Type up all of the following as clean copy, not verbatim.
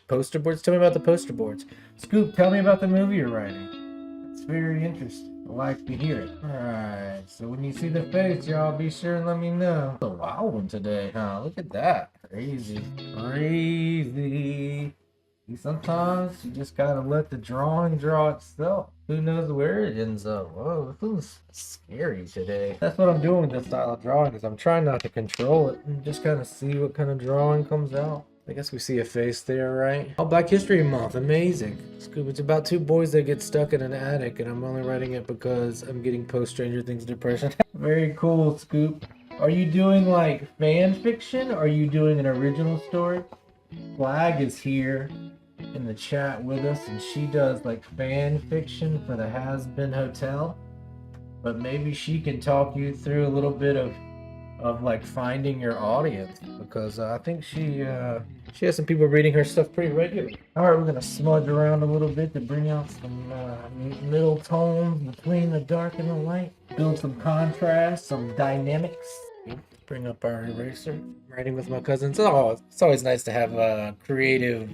poster boards? Tell me about the poster boards. Scoop, tell me about the movie you're writing. It's very interesting. I like to hear it. Alright, so when you see the face, y'all be sure and let me know. It's a wild one today, huh? Look at that. Crazy. Crazy. Sometimes you just gotta let the drawing draw itself. Who knows where it ends up? Whoa, this feels scary today. That's what I'm doing with this style of drawing, is I'm trying not to control it and just kind of see what kind of drawing comes out. I guess we see a face there, right? Oh, Black History Month, amazing. Scoop, it's about two boys that get stuck in an attic, and I'm only writing it because I'm getting post Stranger Things depression. Very cool, Scoop. Are you doing like fan fiction, or are you doing an original story? Flag is here in the chat with us, and she does like fan fiction for the Has Been Hotel, but maybe she can talk you through a little bit of like finding your audience, because I think she has some people reading her stuff pretty regularly. All right, we're gonna smudge around a little bit to bring out some middle tones between the dark and the light, build some contrast, some dynamics. Bring up our eraser. Writing with my cousins. Oh, it's always nice to have creative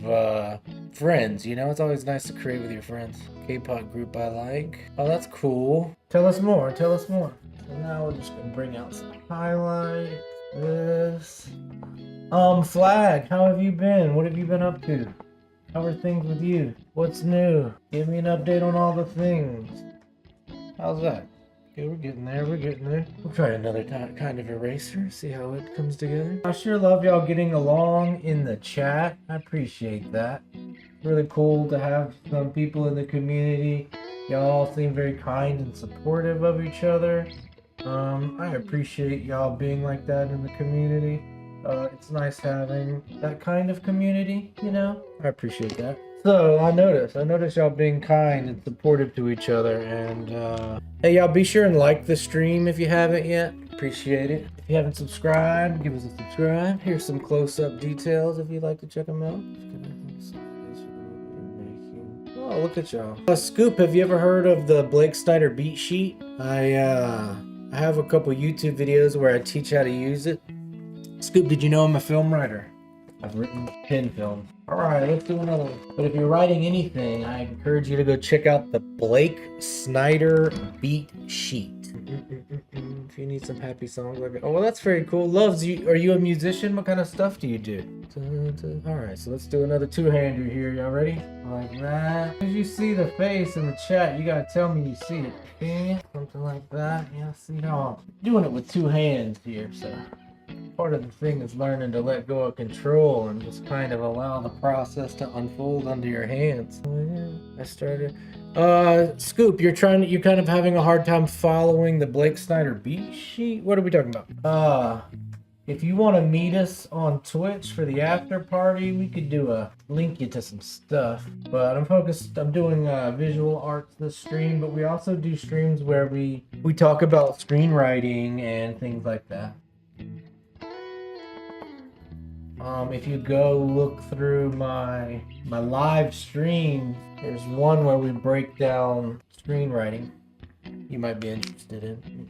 friends, you know? It's always nice to create with your friends. K-pop group I like. Oh, that's cool. Tell us more. Tell us more. So now we're just gonna bring out some highlights. This. Flag, how have you been? What have you been up to? How are things with you? What's new? Give me an update on all the things. How's that? Okay, we're getting there, we're getting there. We'll try another kind of eraser, see how it comes together. I sure love y'all getting along in the chat. I appreciate that. Really cool to have some people in the community. Y'all seem very kind and supportive of each other. I appreciate y'all being like that in the community. It's nice having that kind of community, you know? I appreciate that. So I noticed y'all being kind and supportive to each other, and hey, y'all be sure and like the stream if you haven't yet. Appreciate it. If you haven't subscribed, give us a subscribe. Here's some close-up details if you'd like to check them out. Oh, look at y'all. Scoop, have you ever heard of the Blake Snyder beat sheet? I have a couple YouTube videos where I teach how to use it. Scoop, did you know I'm a film writer? I've written 10 films. Alright, let's do another one. But if you're writing anything, I encourage you to go check out the Blake Snyder beat sheet. If you need some happy songs like that. Oh, well, that's very cool. Loves, are you a musician? What kind of stuff do you do? Alright, so let's do another two-hander here. Y'all ready? Like that. As you see the face in the chat, you gotta tell me you see it. Okay? Something like that. Yeah, see how I'm doing it with two hands here, so. Part of the thing is learning to let go of control and just kind of allow the process to unfold under your hands. Oh yeah, I started. Scoop, you're kind of having a hard time following the Blake Snyder beat sheet? What are we talking about? If you want to meet us on Twitch for the after party, we could link you to some stuff. But I'm doing visual arts this stream, but we also do streams where we talk about screenwriting and things like that. If you go look through my live stream, there's one where we break down screenwriting you might be interested in.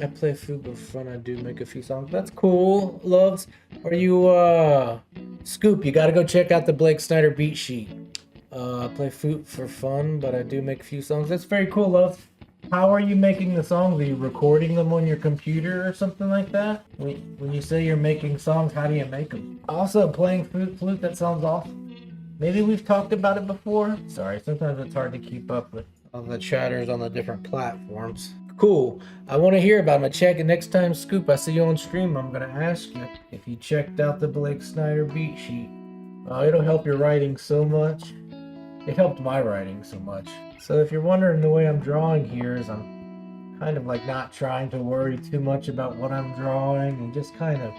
I play flute for fun. I do make a few songs. That's cool, Loves. Are you Scoop, you gotta go check out the Blake Snyder beat sheet. I play flute for fun, but I do make a few songs. That's very cool, Loves. How are you making the songs? Are you recording them on your computer or something like that? When you say you're making songs, how do you make them? Also, playing flute, that sounds awesome. Maybe we've talked about it before. Sorry, sometimes it's hard to keep up with all the chatters on the different platforms. Cool. I want to hear about them. Check it next time, Scoop. I see you on stream. I'm going to ask you if you checked out the Blake Snyder beat sheet. It'll help your writing so much. It helped my writing so much. So if you're wondering, the way I'm drawing here is I'm kind of like not trying to worry too much about what I'm drawing and just kind of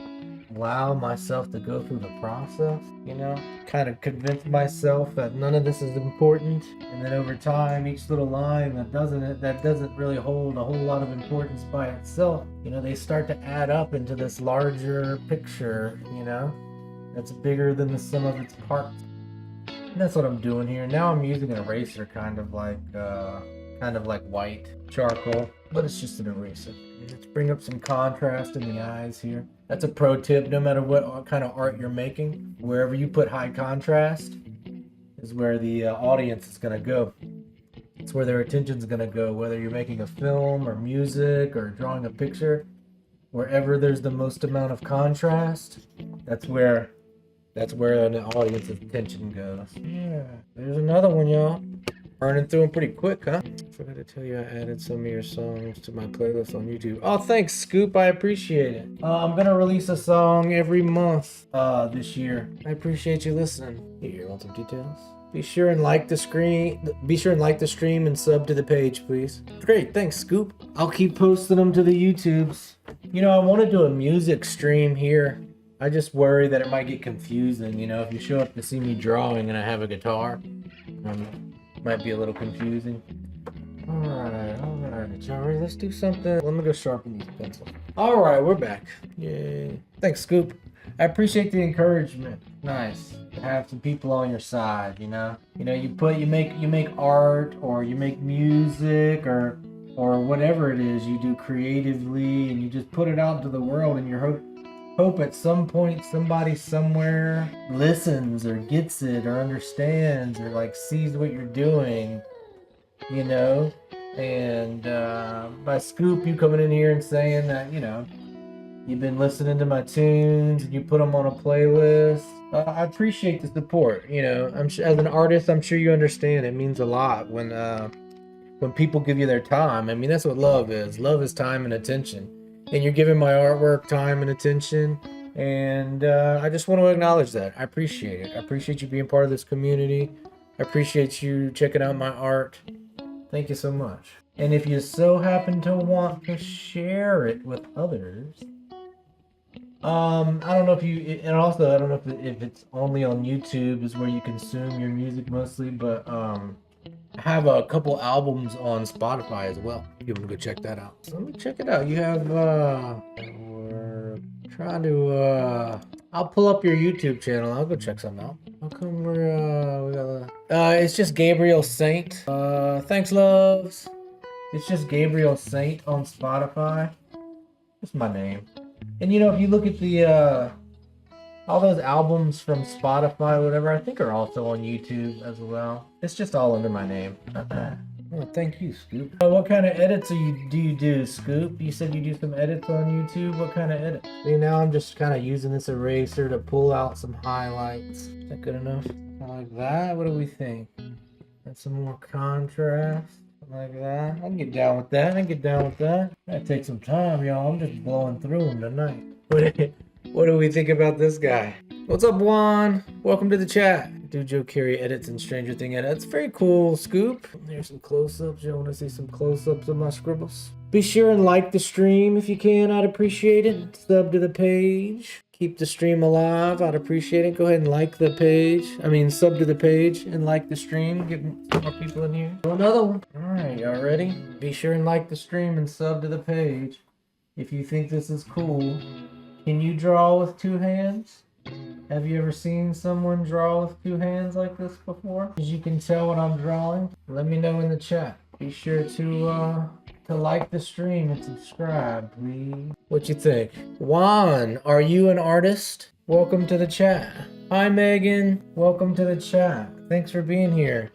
allow myself to go through the process, you know? Kind of convince myself that none of this is important, and then over time, each little line that doesn't really hold a whole lot of importance by itself, you know, they start to add up into this larger picture, you know? That's bigger than the sum of its parts. And that's what I'm doing here. Now I'm using an eraser, kind of like white charcoal, but it's just an eraser. Let's bring up some contrast in the eyes here. That's a pro tip. No matter what kind of art you're making, wherever you put high contrast is where the audience is going to go. It's where their attention is going to go, whether you're making a film or music or drawing a picture. Wherever there's the most amount of contrast, that's where an audience's attention goes. Yeah, there's another one, y'all. Burning through them pretty quick, huh? Forgot to tell you I added some of your songs to my playlist on YouTube. Oh, thanks, Scoop. I appreciate it. I'm gonna release a song every month this year. I appreciate you listening. Here, want some details? Be sure and like the stream and sub to the page, please. Great, thanks, Scoop. I'll keep posting them to the YouTubes. You know, I want to do a music stream here. I just worry that it might get confusing. You know, if you show up to see me drawing and I have a guitar, might be a little confusing. Alright, Joey, let's do something. Let me go sharpen these pencils. Alright, we're back. Yay. Thanks, Scoop. I appreciate the encouragement. Nice to have some people on your side, you know? You know, you make art, or you make music, or whatever it is you do creatively, and you just put it out into the world, and you hope at some point somebody somewhere listens or gets it or understands or like sees what you're doing, you know. And by Scoop, you coming in here and saying that, you know, you've been listening to my tunes and you put them on a playlist. I appreciate the support. You know, as an artist, I'm sure you understand. It means a lot when people give you their time. I mean, that's what love is. Love is time and attention. And you're giving my artwork time and attention. And I just want to acknowledge that. I appreciate it. I appreciate you being part of this community. I appreciate you checking out my art. Thank you so much. And if you so happen to want to share it with others, I don't know if you, and also I don't know if it's only on YouTube is where you consume your music mostly, but I have a couple albums on Spotify as well. You want to go check that out. So let me check it out. You have, we're trying to, I'll pull up your YouTube channel. I'll go check some out. How come we got it's just Gabriel Saint. Thanks, loves. It's just Gabriel Saint on Spotify. That's my name. And you know, if you look at the, all those albums from Spotify, whatever, I think are also on YouTube as well. It's just all under my name. Oh, thank you, Scoop. What kind of edits do you do, Scoop? You said you do some edits on YouTube. What kind of edits? See, now I'm just kind of using this eraser to pull out some highlights. Is that good enough? Like that? What do we think? And some more contrast. Like that. I can get down with that. That takes some time, y'all. I'm just blowing through them tonight. What do we think about this guy? What's up, Juan? Welcome to the chat. Do Joe Carey edits and Stranger Thing edits. Very cool, Scoop. Here's some close-ups. You want to see some close-ups of my scribbles? Be sure and like the stream if you can. I'd appreciate it. Sub to the page. Keep the stream alive. I'd appreciate it. Go ahead and like the page. Sub to the page and like the stream. Get some more people in here. Another one. All right, y'all ready? Be sure and like the stream and sub to the page if you think this is cool. Can you draw with two hands? Have you ever seen someone draw with two hands like this before? As you can tell what I'm drawing, let me know in the chat. Be sure to like the stream and subscribe, please. What you think? Juan, are you an artist? Welcome to the chat. Hi, Megan. Welcome to the chat. Thanks for being here.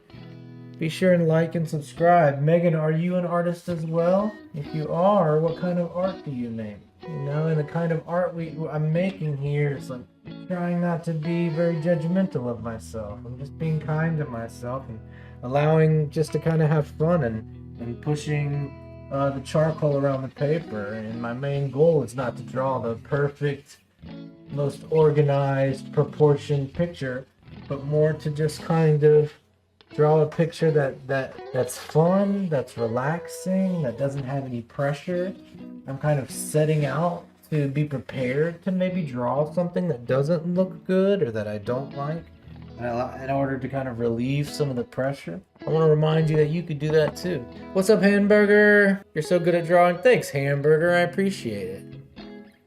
Be sure and like and subscribe. Megan, are you an artist as well? If you are, what kind of art do you make? You know, and the kind of art I'm making here is like trying not to be very judgmental of myself. I'm just being kind to myself and allowing just to kind of have fun and pushing the charcoal around the paper. And my main goal is not to draw the perfect, most organized, proportioned picture, but more to just kind of draw a picture that's fun, that's relaxing, that doesn't have any pressure. I'm kind of setting out to be prepared to maybe draw something that doesn't look good or that I don't like, in order to kind of relieve some of the pressure. I want to remind you that you could do that too. What's up, Hamburger? You're so good at drawing. Thanks, Hamburger. I appreciate it.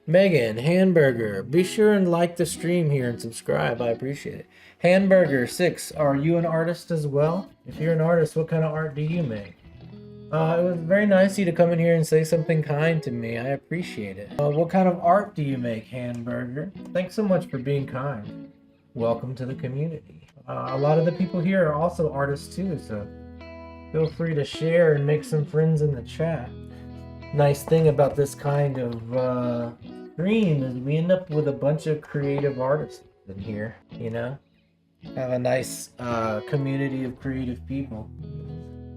Megan, Hamburger, be sure and like the stream here and subscribe. I appreciate it. Hamburger 6, are you an artist as well? If you're an artist, what kind of art do you make? It was very nice of you to come in here and say something kind to me. I appreciate it. What kind of art do you make, Hamburger? Thanks so much for being kind. Welcome to the community. A lot of the people here are also artists too, so feel free to share and make some friends in the chat. Nice thing about this kind of stream is we end up with a bunch of creative artists in here, you know? Have a nice community of creative people.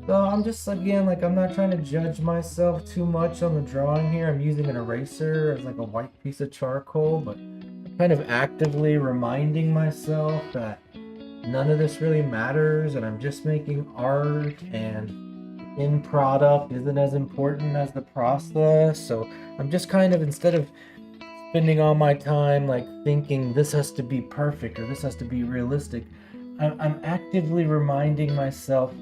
So I'm just, again, like, I'm not trying to judge myself too much on the drawing here. I'm using an eraser as like a white piece of charcoal, but kind of actively reminding myself that none of this really matters and I'm just making art, and the end product isn't as important as the process. So I'm just kind of, instead of spending all my time like thinking this has to be perfect or this has to be realistic, I'm actively reminding myself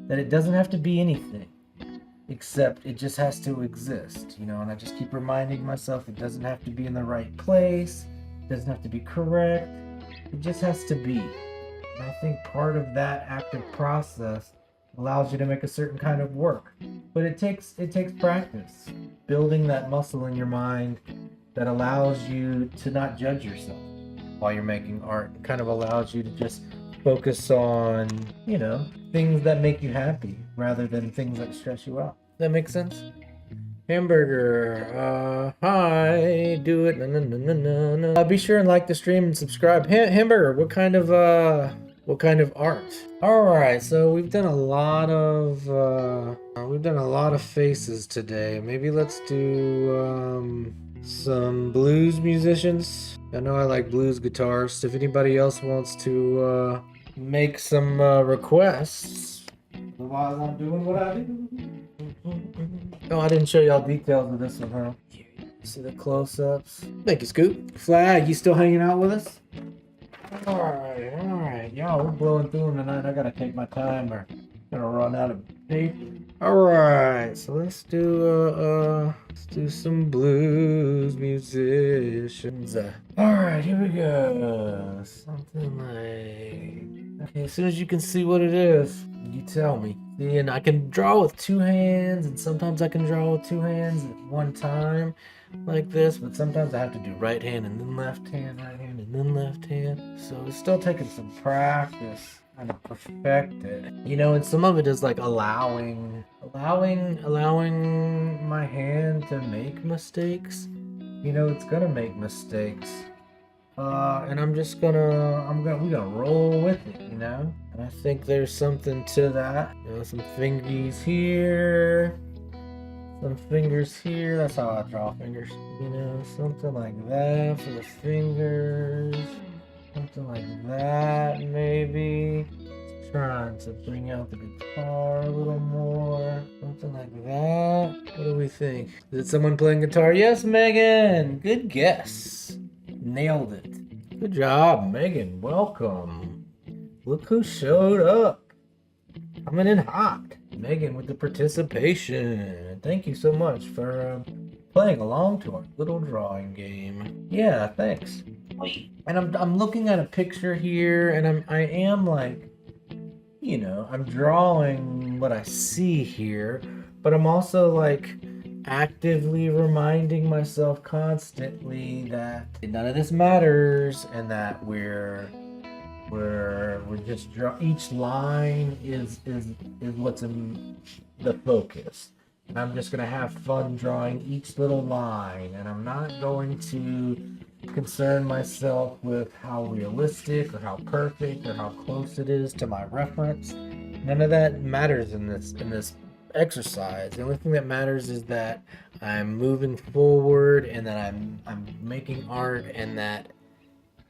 that it doesn't have to be anything, except it just has to exist, you know, and I just keep reminding myself it doesn't have to be in the right place, it doesn't have to be correct, it just has to be. And I think part of that active process allows you to make a certain kind of work, but it takes practice, building that muscle in your mind that allows you to not judge yourself while you're making art. It kind of allows you to just focus on, you know, things that make you happy rather than things that stress you out. That makes sense? Hamburger, hi, do it, no. Be sure and like the stream and subscribe. Hamburger, what kind of art? All right, so we've done a lot of faces today. Maybe let's do some blues musicians. I know I like blues guitarists. If anybody else wants to make some requests, otherwise I'm doing what I do. Oh, I didn't show y'all details of this one, huh? See the close-ups. Thank you, Scoop. Flag, you still hanging out with us? All right. Y'all, we're blowing through them tonight. I gotta take my time or I'm gonna run out of paper. All right, so let's do some blues musicians. All right, here we go. Something like, okay, as soon as you can see what it is, you tell me. See, and I can draw with two hands, and sometimes I can draw with two hands at one time, like this, but sometimes I have to do right hand and then left hand, right hand and then left hand. So it's still taking some practice kind of perfect it, you know, and some of it is like allowing my hand to make mistakes. You know, it's gonna make mistakes, and we're gonna roll with it, you know. And I think there's something to that. You know, some fingies here, some fingers here. That's how I draw fingers. You know, something like that for the fingers. Something like that, maybe. Just trying to bring out the guitar a little more. Something like that. What do we think? Is it someone playing guitar? Yes, Megan! Good guess. Nailed it. Good job, Megan. Welcome. Look who showed up. Coming in hot. Megan with the participation. Thank you so much for playing along to our little drawing game. Yeah, thanks. And I'm looking at a picture here, and I am like, you know, I'm drawing what I see here, but I'm also like actively reminding myself constantly that none of this matters, and that we're just each line is what's in the focus. And I'm just gonna have fun drawing each little line, and I'm not going to concern myself with how realistic or how perfect or how close it is to my reference. None of that matters in this exercise. The only thing that matters is that I'm moving forward, and that I'm making art, and that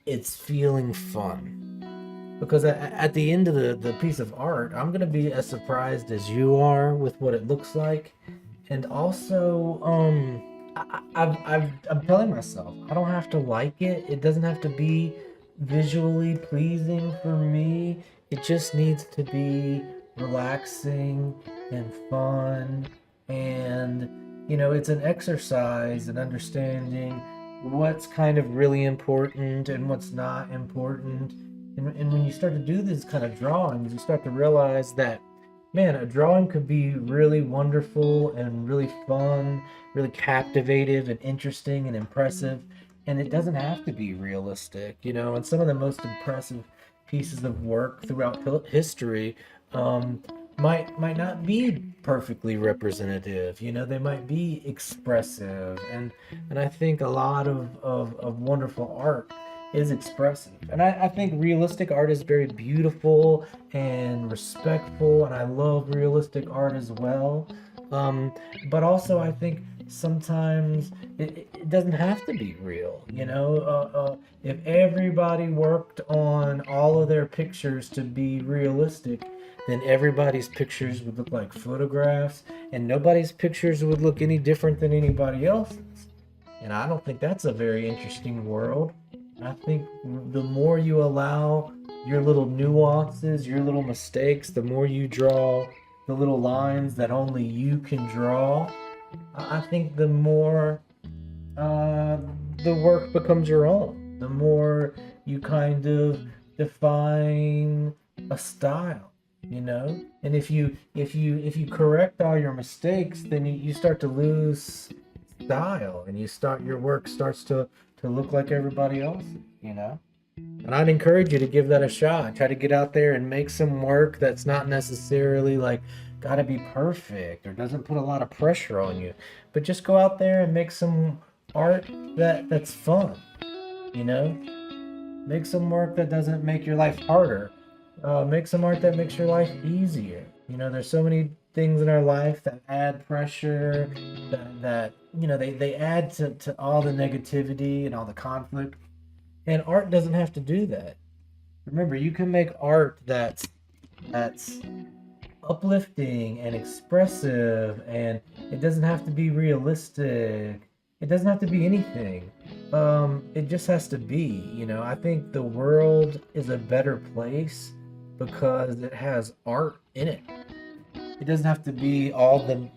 it's feeling fun. Because at the end of the piece of art, I'm gonna be as surprised as you are with what it looks like. And also, I'm telling myself I don't have to like it. It doesn't have to be visually pleasing for me. It just needs to be relaxing and fun. And, you know, it's an exercise in understanding what's kind of really important and what's not important. And when you start to do these kind of drawings, you start to realize that, man, a drawing could be really wonderful and really fun, really captivative and interesting and impressive. And it doesn't have to be realistic, you know. And some of the most impressive pieces of work throughout history um, might not be perfectly representative. You know, they might be expressive, and I think a lot of wonderful art is expressive. And I think realistic art is very beautiful and respectful, and I love realistic art as well. Um, but also, I think sometimes it doesn't have to be real. You know, if everybody worked on all of their pictures to be realistic, then everybody's pictures would look like photographs, and nobody's pictures would look any different than anybody else's. And I don't think that's a very interesting world. I think the more you allow your little nuances, your little mistakes, the more you draw the little lines that only you can draw, I think the more uh, the work becomes your own. The more you kind of define a style, you know. And if you correct all your mistakes, then you start to lose style, and your work starts to look like everybody else's, you know. And I'd encourage you to give that a shot. Try to get out there and make some work that's not necessarily like gotta be perfect or doesn't put a lot of pressure on you, but just go out there and make some art that's fun, you know. Make some work that doesn't make your life harder. Make some art that makes your life easier. You know, there's so many things in our life that add pressure, that you know, they add to all the negativity and all the conflict. And art doesn't have to do that. Remember, you can make art that's uplifting and expressive, and it doesn't have to be realistic. It doesn't have to be anything. It just has to be, you know. I think the world is a better place because it has art in it. It doesn't have to be all the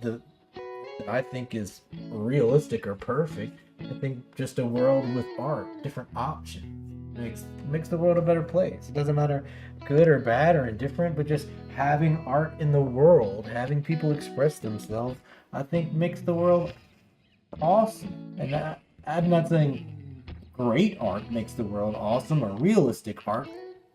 that I think is realistic or perfect. I think just a world with art, different options, makes the world a better place. It doesn't matter good or bad or indifferent, but just having art in the world, having people express themselves, I think makes the world awesome. And I'm not saying great art makes the world awesome or realistic art.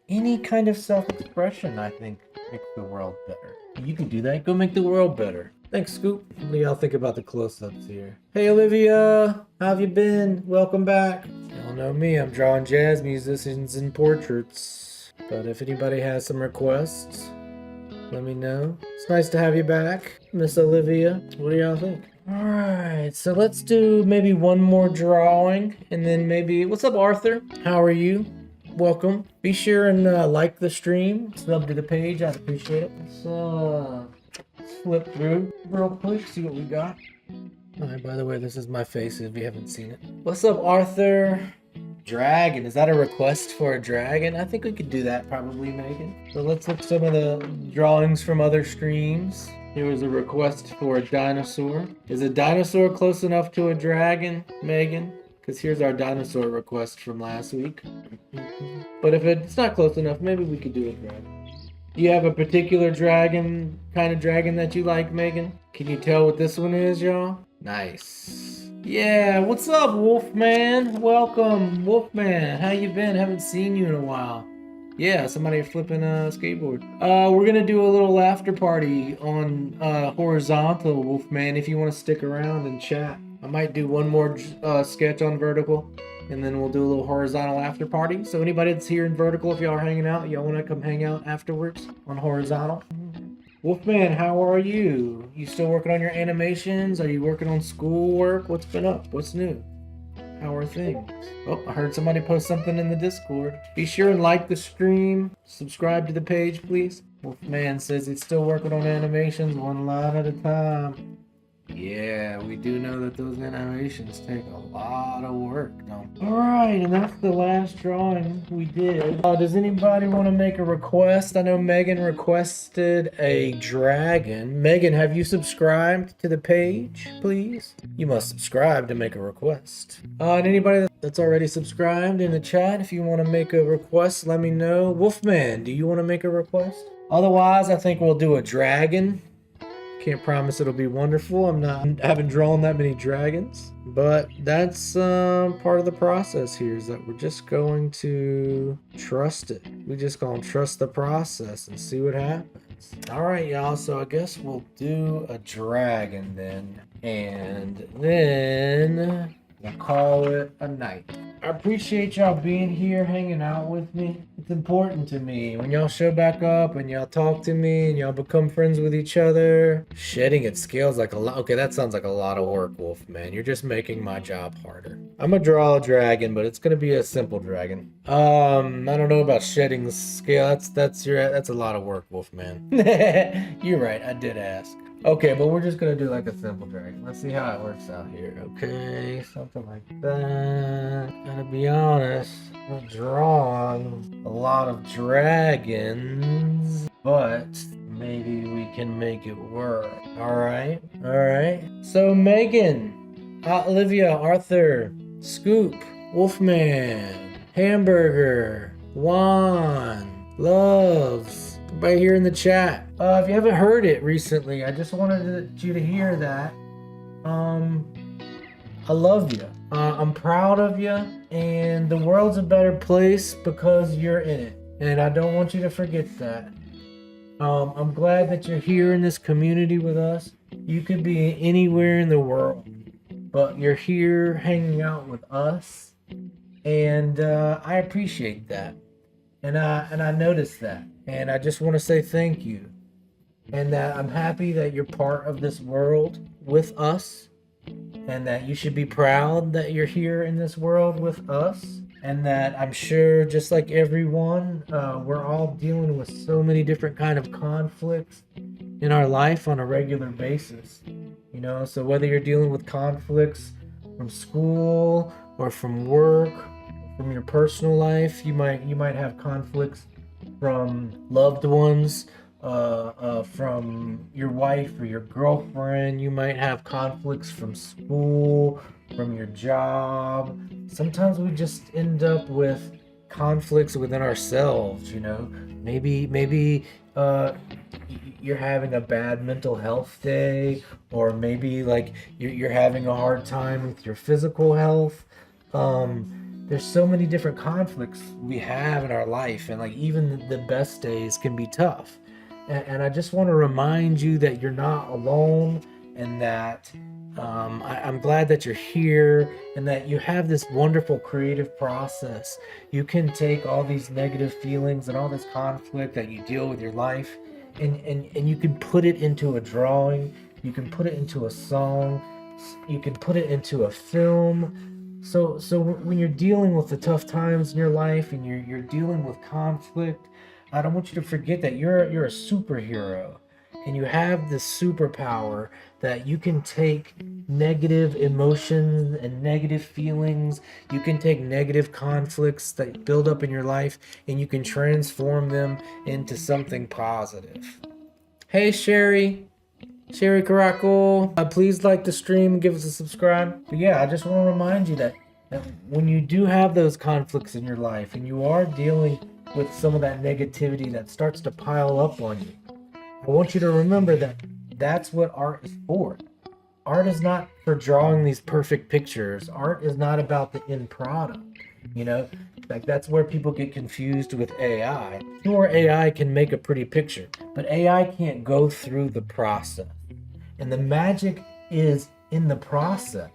Any kind of self-expression, I think, makes the world better. You can do that. Go make the world better. Thanks, Scoop. What do y'all think about the close-ups here? Hey, Olivia. How have you been? Welcome back. Y'all know me. I'm drawing jazz musicians and portraits. But if anybody has some requests, let me know. It's nice to have you back, Miss Olivia. What do y'all think? Alright, so let's do maybe one more drawing, and then maybe... What's up, Arthur? How are you? Welcome. Be sure and like the stream, sub to the page. I'd appreciate it. Let's flip through real quick, see what we got. Alright, by the way, this is my face if you haven't seen it. What's up, Arthur? Dragon. Is that a request for a dragon? I think we could do that probably, Megan. So let's look some of the drawings from other streams. Here was a request for a dinosaur. Is a dinosaur close enough to a dragon, Megan? Because here's our dinosaur request from last week. But if it's not close enough, maybe we could do a dragon. Do you have a particular dragon, kind of dragon that you like, Megan? Can you tell what this one is, y'all? Nice. Yeah, what's up, Wolfman? Welcome, Wolfman. How you been? Haven't seen you in a while. Yeah, somebody flipping a skateboard. We're gonna do a little after party on horizontal, Wolfman, if you want to stick around and chat. I might do one more sketch on vertical, and then we'll do a little horizontal after party. So anybody that's here in vertical, if y'all are hanging out, y'all want to come hang out afterwards on horizontal? Wolfman, how are you? You still working on your animations? Are you working on schoolwork? What's been up? What's new? How are things? Oh, I heard somebody post something in the Discord. Be sure and like the stream. Subscribe to the page, please. Wolfman says he's still working on animations one line at a time. Yeah, we do know that those animations take a lot of work, don't they? All right, and that's the last drawing we did. Does anybody want to make a request? I know Megan requested a dragon. Megan, have you subscribed to the page, please? You must subscribe to make a request. And anybody that's already subscribed in the chat, if you want to make a request, let me know. Wolfman, do you want to make a request? Otherwise, I think we'll do a dragon. Can't promise it'll be wonderful. I haven't drawn that many dragons, but that's part of the process here, is that we're just going to trust it. We just gonna trust the process and see what happens. All right, y'all. So I guess we'll do a dragon then, and then we'll call it a night. I appreciate y'all being here, hanging out with me. It's important to me. When y'all show back up and y'all talk to me and y'all become friends with each other, shedding it scales like a lot. Okay, that sounds like a lot of work, Wolfman. You're just making my job harder. I'm gonna draw a dragon, but it's gonna be a simple dragon. I don't know about shedding the scale. That's a lot of work, Wolfman. You're right. I did ask. Okay, but we're just gonna do like a simple dragon. Let's see how it works out here. Okay, something like that. Gotta be honest, I've drawn a lot of dragons, but maybe we can make it work. All right. So Megan, Olivia, Arthur, Scoop, Wolfman, Hamburger, Juan, Loves. Everybody here in the chat. If you haven't heard it recently, I just wanted you to hear that. I love you. I'm proud of you, and the world's a better place because you're in it. And I don't want you to forget that. I'm glad that you're here in this community with us. You could be anywhere in the world, but you're here hanging out with us, and I appreciate that. And I noticed that. And I just want to say thank you. And that I'm happy that you're part of this world with us. And that you should be proud that you're here in this world with us. And that I'm sure, just like everyone, we're all dealing with so many different kind of conflicts in our life on a regular basis. You know, so whether you're dealing with conflicts from school or from work, from your personal life, you might have conflicts from loved ones, from your wife or your girlfriend. You might have conflicts from school, from your job. Sometimes we just end up with conflicts within ourselves, you know. Maybe you're having a bad mental health day, or maybe like you're having a hard time with your physical health. There's so many different conflicts we have in our life, and like even the best days can be tough. And I just want to remind you that you're not alone, and that I'm glad that you're here, and that you have this wonderful creative process. You can take all these negative feelings and all this conflict that you deal with your life, and you can put it into a drawing, you can put it into a song, you can put it into a film. So when you're dealing with the tough times in your life and you're dealing with conflict, I don't want you to forget that you're a superhero, and you have this superpower that you can take negative emotions and negative feelings, you can take negative conflicts that build up in your life, and you can transform them into something positive. Hey Sherry Caraco, please like the stream and give us a subscribe. But yeah, I just want to remind you that when you do have those conflicts in your life and you are dealing with some of that negativity that starts to pile up on you, I want you to remember that that's what art is for. Art is not for drawing these perfect pictures. Art is not about the end product. You know, like that's where people get confused with AI. Sure, AI can make a pretty picture, but AI can't go through the process. And the magic is in the process.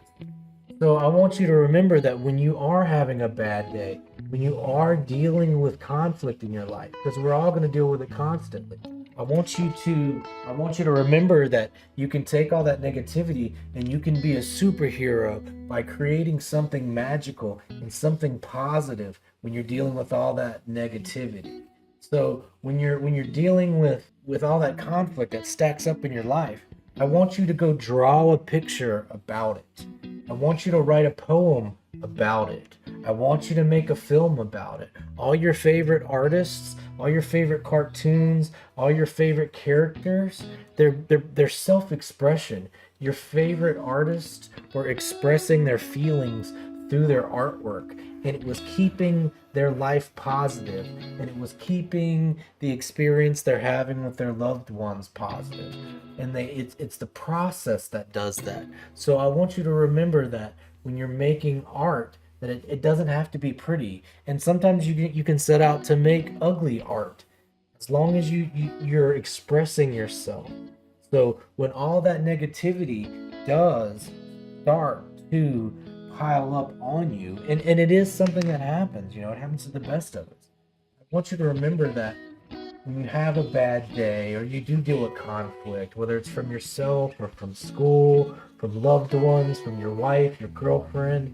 So I want you to remember that when you are having a bad day, when you are dealing with conflict in your life, because we're all going to deal with it constantly, I want you to remember that you can take all that negativity and you can be a superhero by creating something magical and something positive when you're dealing with all that negativity. So when you're dealing with all that conflict that stacks up in your life, I want you to go draw a picture about it. I want you to write a poem about it. I want you to make a film about it. All your favorite artists, all your favorite cartoons, all your favorite characters, they're self-expression. Your favorite artists were expressing their feelings through their artwork, and it was keeping their life positive, and it was keeping the experience they're having with their loved ones positive. And it's the process that does that. So I want you to remember that when you're making art, that it doesn't have to be pretty. And sometimes you can set out to make ugly art, as long as you're expressing yourself. So when all that negativity does start to pile up on you, and it is something that happens, it happens to the best of us. I want you to remember that when you have a bad day or you do deal with conflict, whether it's from yourself or from school, from loved ones, from your wife, your girlfriend,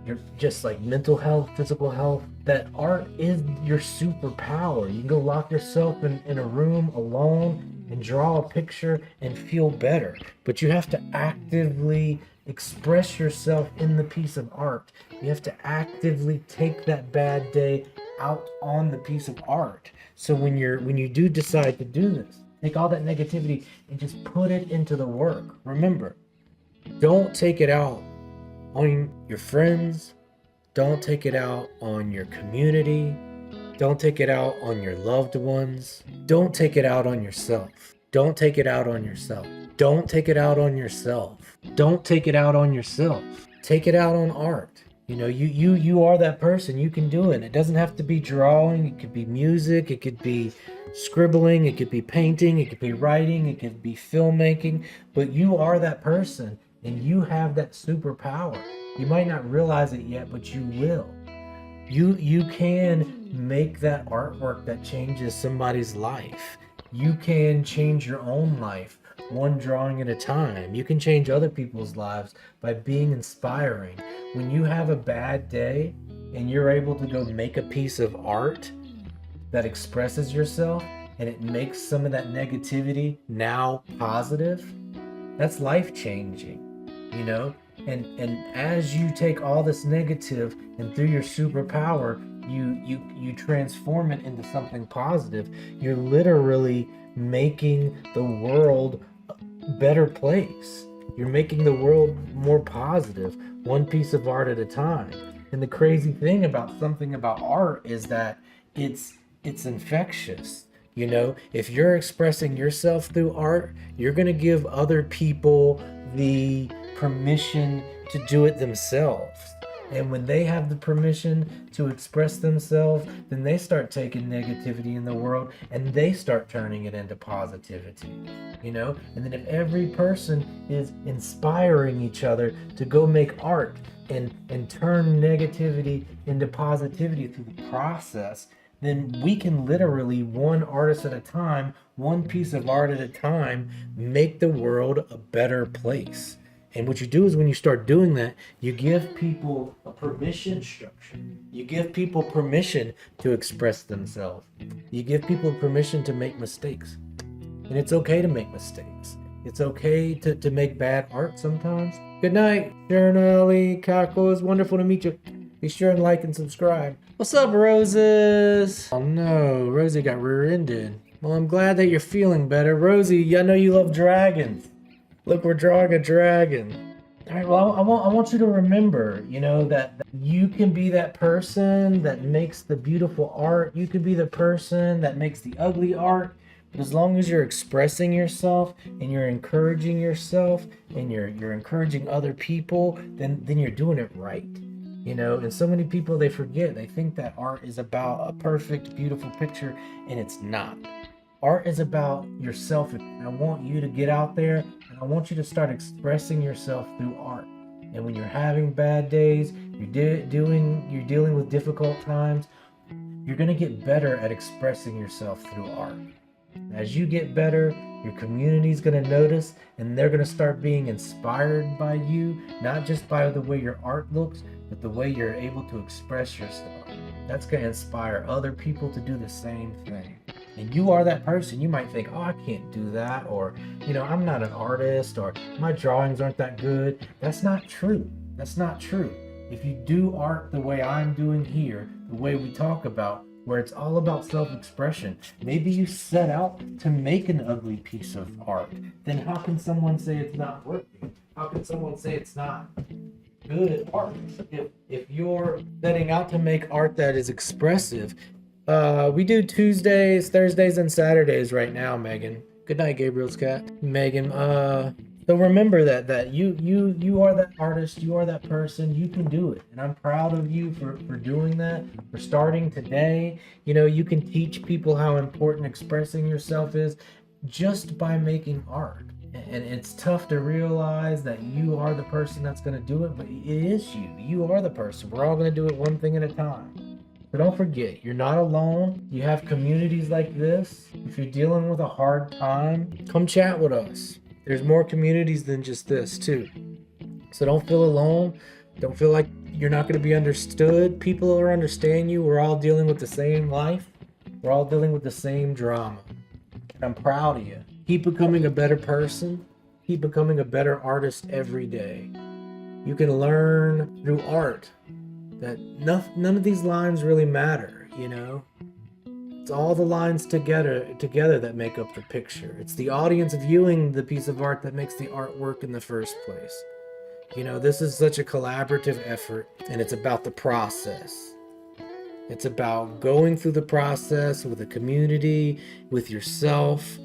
your just like mental health, physical health, that art is your superpower. You can go lock yourself in a room alone and draw a picture and feel better. But you have to actively express yourself in the piece of art. You have to actively take that bad day out on the piece of art. So when you do decide to do this, take all that negativity and just put it into the work. Remember, don't take it out on your friends. Don't take it out on your community. Don't take it out on your loved ones. Don't take it out on yourself. Don't take it out on yourself. Don't take it out on yourself. Don't take it out on yourself. Take it out on art. You are that person. You can do it. It doesn't have to be drawing. It could be music. It could be scribbling. It could be painting. It could be writing. It could be filmmaking. But you are that person, and you have that superpower. You might not realize it yet, but you will. You can make that artwork that changes somebody's life. You can change your own life one drawing at a time. You can change other people's lives by being inspiring. When you have a bad day and you're able to go make a piece of art that expresses yourself and it makes some of that negativity now positive, that's life changing, And as you take all this negative and through your superpower, you transform it into something positive. You're literally making the world a better place. You're making the world more positive, one piece of art at a time. And the crazy thing about something about art is that it's infectious. If you're expressing yourself through art, you're going to give other people the permission to do it themselves. And when they have the permission to express themselves, then they start taking negativity in the world and they start turning it into positivity, And then if every person is inspiring each other to go make art and turn negativity into positivity through the process, then we can literally, one artist at a time, one piece of art at a time, make the world a better place. And what you do is when you start doing that, you give people a permission structure. You give people permission to express themselves. You give people permission to make mistakes. And it's okay to make mistakes. It's okay to make bad art sometimes. Good night, Sharon Ali Kako. It's wonderful to meet you. Be sure and like and subscribe. What's up, Roses? Oh no, Rosie got rear-ended. Well, I'm glad that you're feeling better. Rosie, I know you love dragons. Look, we're drawing a dragon. All right, well, I want you to remember, that you can be that person that makes the beautiful art. You can be the person that makes the ugly art. But as long as you're expressing yourself and you're encouraging yourself and you're encouraging other people, then you're doing it right. And so many people, they forget. They think that art is about a perfect, beautiful picture, and it's not. Art is about yourself. And I want you to get out there and I want you to start expressing yourself through art. And when you're having bad days, you're dealing with difficult times, you're going to get better at expressing yourself through art. As you get better, your community's going to notice and they're going to start being inspired by you, not just by the way your art looks, but the way you're able to express yourself. That's going to inspire other people to do the same thing. And you are that person. You might think, oh, I can't do that, or, I'm not an artist, or my drawings aren't that good. That's not true. That's not true. If you do art the way I'm doing here, the way we talk about, where it's all about self-expression, maybe you set out to make an ugly piece of art, then how can someone say it's not working? How can someone say it's not good at art? If you're setting out to make art that is expressive, we do Tuesdays, Thursdays, and Saturdays right now, Megan. Good night, Gabriel's cat. Megan, so remember that you are that artist, you are that person, you can do it. And I'm proud of you for doing that, for starting today. You can teach people how important expressing yourself is just by making art. And it's tough to realize that you are the person that's going to do it, but it is you. You are the person. We're all going to do it one thing at a time. But don't forget, you're not alone. You have communities like this. If you're dealing with a hard time, come chat with us. There's more communities than just this, too. So don't feel alone. Don't feel like you're not going to be understood. People are understanding you. We're all dealing with the same life. We're all dealing with the same drama. And I'm proud of you. Keep becoming a better person. Keep becoming a better artist every day. You can learn through art that none of these lines really matter, It's all the lines together that make up the picture. It's the audience viewing the piece of art that makes the artwork in the first place. This is such a collaborative effort, and it's about the process. It's about going through the process with a community, with yourself,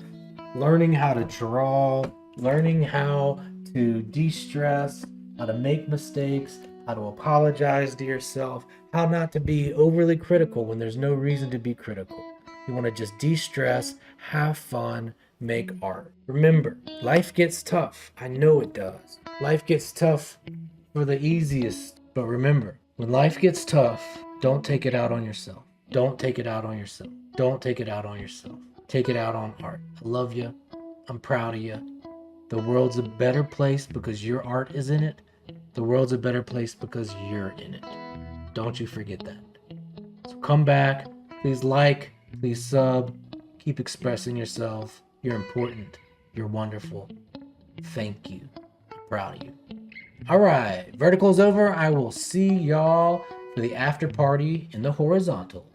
learning how to draw, learning how to de-stress, how to make mistakes, how to apologize to yourself, how not to be overly critical when there's no reason to be critical. You want to just de-stress, have fun, make art. Remember, life gets tough. I know it does. Life gets tough for the easiest. But remember, when life gets tough, don't take it out on yourself. Don't take it out on yourself. Don't take it out on yourself. Take it out on art. I love you. I'm proud of you. The world's a better place because your art is in it. The world's a better place because you're in it. Don't you forget that. So come back. Please like, please sub. Keep expressing yourself. You're important. You're wonderful. Thank you. I'm proud of you. All right. Vertical's over. I will see y'all for the after party in the horizontal.